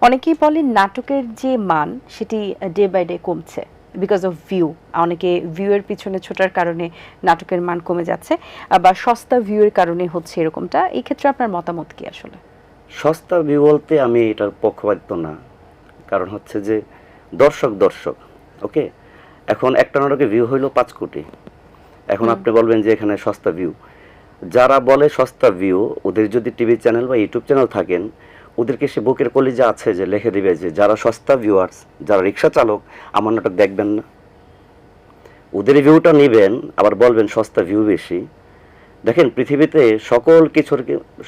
অনেকেই বলেন নাটকের যে মান সেটি ডে বাই ডে কমছে বিকজ অফ ভিউ। অনেকে ভিউয়ের পিছনে ছোটার কারণে নাটকের মান কমে যাচ্ছে, আবার সস্তা ভিউয়ের কারণে হচ্ছে এরকমটা। এই ক্ষেত্রে আপনার মতামত কি আসলে? সস্তা ভিউ বলতে আমি এটার পক্ষপাতিত্ব না, কারণ হচ্ছে যে দর্শক দর্শক ওকে। এখন একটা নাটকের ভিউ হইলো 5 কোটি, এখন আপনি বলবেন যে এখানে সস্তা ভিউ। যারা বলে সস্তা ভিউ, ওদের যদি টিভি চ্যানেল বা ইউটিউব চ্যানেল থাকেন, ওদেরকে সে বুকের কলিজা আছে যে লিখে দিবে যে যারা সস্তা ভিউয়ার্স, যারা রিক্সা চালক আমার নাটক দেখবেন না, ওদের ভিউটা নেবেন, আবার বলবেন সস্তা ভিউ বেশি। দেখেন পৃথিবীতে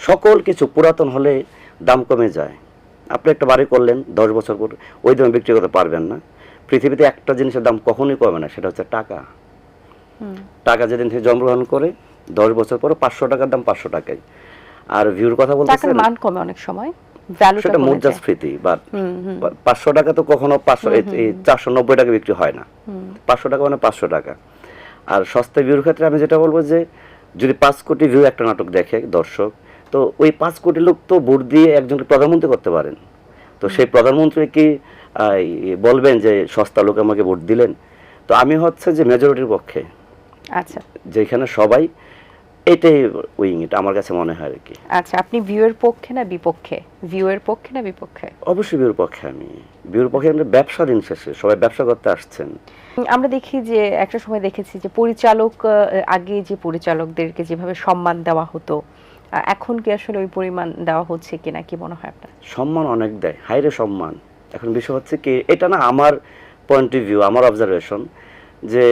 সকল কিছু পুরাতন হলে দাম কমে যায়। আপনি একটা বাড়ি করলেন 10 বছর পর ওই দামে বিক্রি করতে পারবেন না। পৃথিবীতে একটা জিনিসের দাম কখনোই কমে না, সেটা হচ্ছে টাকা। টাকা যেদিন থেকে জন্মগ্রহণ করে 10 বছর পর 500 টাকার দাম 500 টাকাই। আর ভিউর কথা বলতেছেন, টাকার মান কমে অনেক সময়, ভ্যালুটা সেটা কমে যায়। মুদ্রাস্ফীতি। বা 500 টাকা তো কখনো 490 টাকা বিক্রি হয় না। 500 টাকা মানে 500 টাকা। আর সস্তা ভিউর ক্ষেত্রে আমি যেটা বলবো যে যদি 5 কোটি ভিউ একটা নাটক দেখে দর্শক, তো ওই 5 কোটি লোক তো ভোট দিয়ে একজনকে প্রধানমন্ত্রী করতে পারেন। তো সেই প্রধানমন্ত্রী কি বলবেন যে সস্তা লোক আমাকে ভোট দিলেন? তো আমি হচ্ছে যে মেজরিটির পক্ষে। আচ্ছা, যেখানে সবাই এটাই উইং, এটা আমার কাছে মনে হয় আর কি। আচ্ছা, আপনি ভিউয়ের পক্ষে না বিপক্ষে? ভিউয়ের পক্ষে না বিপক্ষে? অবশ্যই ভিউর পক্ষে। আমি ভিউর পক্ষে। আমরা ব্যবসা, দিন শেষে সবাই ব্যবসা করতে আসছেন। আমরা দেখি যে একটা সময় দেখেছি যে পরিচালক, আগে যে পরিচালকদেরকে যেভাবে সম্মান দেওয়া হতো, এখন কি আসলে ওই পরিমাণ দেওয়া হচ্ছে কিনা, কি মনে হয় আপনার? সম্মান অনেক দেয়, হাইরে সম্মান। এখন বিষয় হচ্ছে কি, এটা না আমার পয়েন্ট অফ ভিউ, আমার অবজারভেশন, যে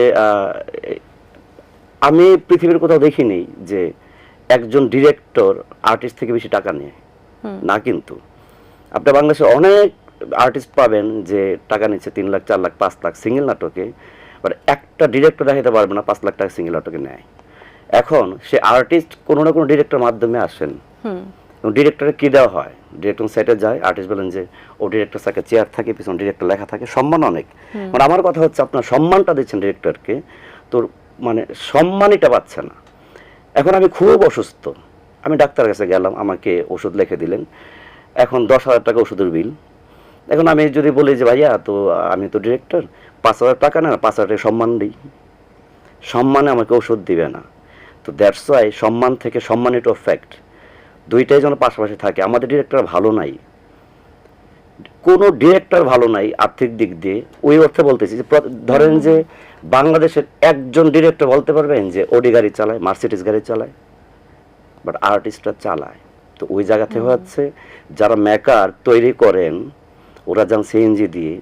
আমি পৃথিবীর কোথাও দেখিনি যে একজন ডিরেক্টর আর্টিস্ট থেকে বেশি টাকা নেয় না। কিন্তু আপনি বাংলাদেশে অনেক আর্টিস্ট পাবেন যে টাকা নিচ্ছে 3 লাখ 4 লাখ 5 লাখ সিঙ্গেল নাটকে, বাট একটা ডিরেক্টর দেখাতে পারবে না 5 লাখ টাকা সিঙ্গেল নাটকে নেয়। এখন সে আর্টিস্ট কোনো না কোনো ডিরেক্টর মাধ্যমে আসেন। ডিরেক্টরে কি দেওয়া হয়, ডিরেক্টর সেটে যায়, আর্টিস্ট বলেন যে ও ডিরেক্টর থাকে, চেয়ার থাকে, পিছনে ডিরেক্টর লেখা থাকে, সম্মান অনেক। মানে আমার কথা হচ্ছে আপনার সম্মানটা দিচ্ছেন ডিরেক্টরকে, তোর মানে সম্মানইটা পাচ্ছে না। এখন আমি খুব অসুস্থ, আমি ডাক্তারের কাছে গেলাম, আমাকে ওষুধ লিখে দিলেন, এখন 10,000 টাকা ওষুধের বিল। এখন আমি যদি বলি যে ভাইয়া তো আমি তো ডিরেক্টর, 5,000 টাকা না, 5,000 টাকা সম্মান দিই, সম্মানে আমাকে ওষুধ দিবে না। তো দ্যাটস ওয়াই সম্মান থেকে সম্মানিত ফ্যাক্ট দুইটাই যেন পাশাপাশি থাকে। আমাদের ডিরেক্টর ভালো নাই, কোনো ডিরেক্টর ভালো নাই আর্থিক দিক দিয়ে। ওই অর্থে বলতেছি যে ধরেন যে বাংলাদেশের একজন ডিরেক্টর বলতে পারবেন যে ওডি গাড়ি চালায়, মার্সিডিজ গাড়ি চালায়, বাট আর্টিস্টরা চালায়। তো ওই জায়গা থেকে হচ্ছে যারা মেকার তৈরি করেন, ওরা যেন সিএনজি দিয়ে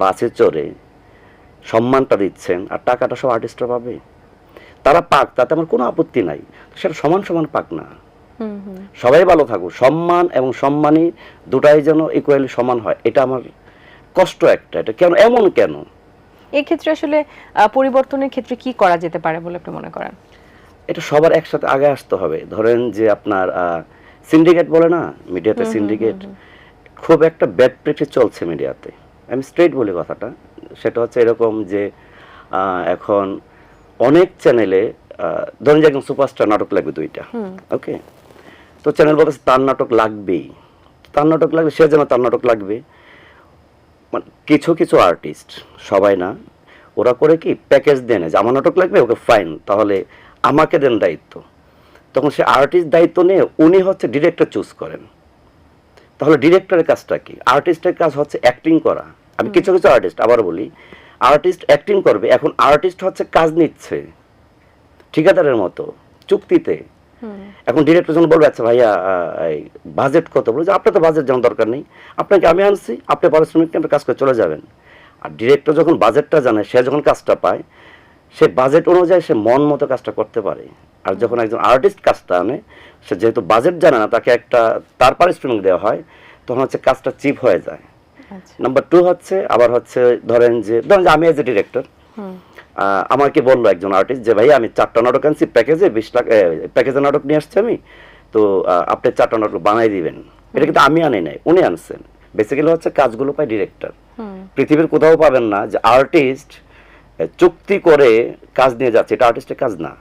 বাসে চড়ে সম্মানটা দিচ্ছেন, আর টাকাটা সব আর্টিস্টরা পাবে। তারা পাক, তাতে আমার কোনো আপত্তি নাই, সেটা সমান সমান পাক না, সবাই ভালো থাকুক। সম্মান এবং সম্মানী দুটাই যেন ইকুয়ালি সমান হয়, এটা আমার কষ্ট একটা। এটা কেন এমন কেন? এই ক্ষেত্রে আসলে পরিবর্তনের ক্ষেত্রে কি করা যেতে পারে বলে আপনি মনে করেন? এটা সবার একসাথে আগে আসতে হবে। ধরেন যে আপনার সিন্ডিকেট বলে না মিডিয়াতে, সিন্ডিকেট খুব একটা ব্যাড প্র্যাকটিস চলছে মিডিয়াতে। আমি স্ট্রেট বলি কথাটা, সেটা হচ্ছে এরকম যে এখন অনেক চ্যানেলে ধরেন যে একজন সুপারস্টার নাটক লাগবে 2টা, ওকে, তো চ্যানেল বলতেছে তার নাটক লাগবেই, তার নাটক লাগবে, সে যেন তার নাটক লাগবে। মানে কিছু কিছু আর্টিস্ট, সবাই না, ওরা করে কি প্যাকেজ দেন যে আমার নাটক লাগবে, ওকে ফাইন, তাহলে আমাকে দেন দায়িত্ব। তখন সে আর্টিস্ট দায়িত্ব নিয়ে উনি হচ্ছে ডিরেক্টর চুজ করেন। তাহলে ডিরেক্টরের কাজটা কি? আর্টিস্টের কাজ হচ্ছে অ্যাক্টিং করা। আমি কিছু কিছু আর্টিস্ট আবার বলি, আর্টিস্ট অ্যাক্টিং করবে, এখন আর্টিস্ট হচ্ছে কাজ নিচ্ছে ঠিকাদারের মতো চুক্তিতে। এখন ডিরেক্টর যখন বলবে আচ্ছা ভাইয়া বাজেট কত, বলে যে আপনার তো বাজেট যেমন দরকার নেই, আপনাকে আমি আনছি, আপনি পারিশ্রমিক নিয়ে কাজ করে চলে যাবেন। আর ডিরেক্টর যখন বাজেটটা জানে, সে যখন কাজটা পায়, সে বাজেট অনুযায়ী সে মন মতো কাজটা করতে পারে। আর যখন একজন আর্টিস্ট কাজটা আনে, সে যেহেতু বাজেট জানে না, তাকে একটা তার পারিশ্রমিক দেওয়া হয়, তখন হচ্ছে কাজটা চিপ হয়ে যায়। নাম্বার 2 হচ্ছে আবার হচ্ছে ধরেন যে আমি এজ এ ডিরেক্টর, আমাকে বললো একজন আর্টিস্ট যে ভাই আমি 4টা নাটক আনছি প্যাকেজে, 20 লাখ প্যাকেজের নাটক নিয়ে আসছি আমি, তো আপনি 4টা নাটক বানাই দিবেন। এটা কিন্তু আমি আনি নাই, উনি আনছেন। বেসিক্যালি হচ্ছে কাজগুলো পায় ডিরেক্টর। পৃথিবীর কোথাও পাবেন না যে আর্টিস্ট চুক্তি করে কাজ নিয়ে যাচ্ছে, এটা আর্টিস্টের কাজ না।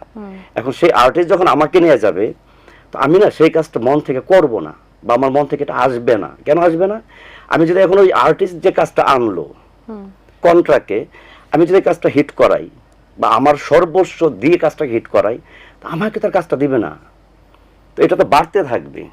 এখন সেই আর্টিস্ট যখন আমাকে নিয়ে যাবে, তো আমি না সেই কাজটা মন থেকে করব না, বা আমার মন থেকে এটা আসবে না। কেন আসবে না? আমি যদি এখন ওই আর্টিস্ট যে কাজটা আনলো কন্ট্রাক্টে, আমি যদি কাজটা হিট করাই বা আমার সর্বস্ব দিয়ে কাজটাকে হিট করাই, তো আমাকে তার কাজটা দিবে না, তো এটা তো বাড়তে থাকবে।